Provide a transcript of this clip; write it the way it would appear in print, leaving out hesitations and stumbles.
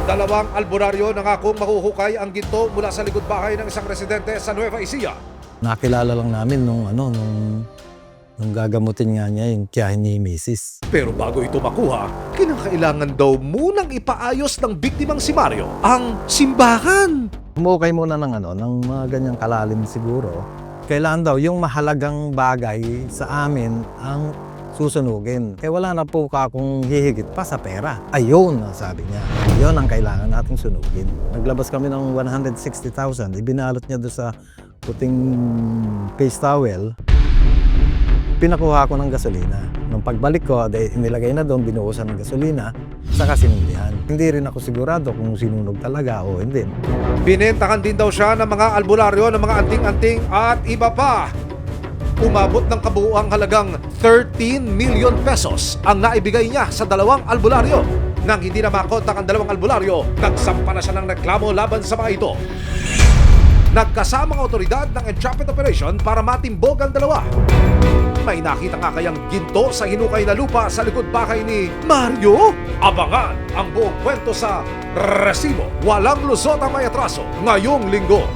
Dalawang albularyo nangakong mahuhukay ang ginto mula sa likod bahay ng isang residente sa Nueva Ecija. Nakilala lang namin nung gagamutin nga niya yung tiyahin ni Mrs. Pero bago ito makuha, kinakailangan daw munang ipaayos ng biktimang si Mario ang simbahan. Umukay muna ng mga ganyang kalalim siguro. Kailangan daw yung mahalagang bagay sa amin ang susunugin. Kaya wala na po akong hihigit pa sa pera. Ayun, sabi niya. Yun ang kailangan nating sunugin. Naglabas kami ng 160,000. Ibinalot niya doon sa puting face towel. Pinakuha ko ng gasolina. Nung pagbalik ko, inilagay na doon, binuhusan ng gasolina, saka sinundihan. Hindi rin ako sigurado kung sinunog talaga o hindi. Binentakan din daw siya ng mga albularyo ng mga anting-anting at iba pa. Umabot ng kabuuang halagang 13 million pesos ang naibigay niya sa dalawang albularyo. Nang hindi na makontak ang dalawang albularyo, nagsampa na siya ng reklamo laban sa mga ito. Nagkasamang otoridad ng entrapment operation para matimbog ang dalawa. May nakita nga kayang ginto sa hinukay na lupa sa likod bahay ni Mario? Abangan ang buong kwento sa Resibo. Walang lusot ang may atraso ngayong linggo.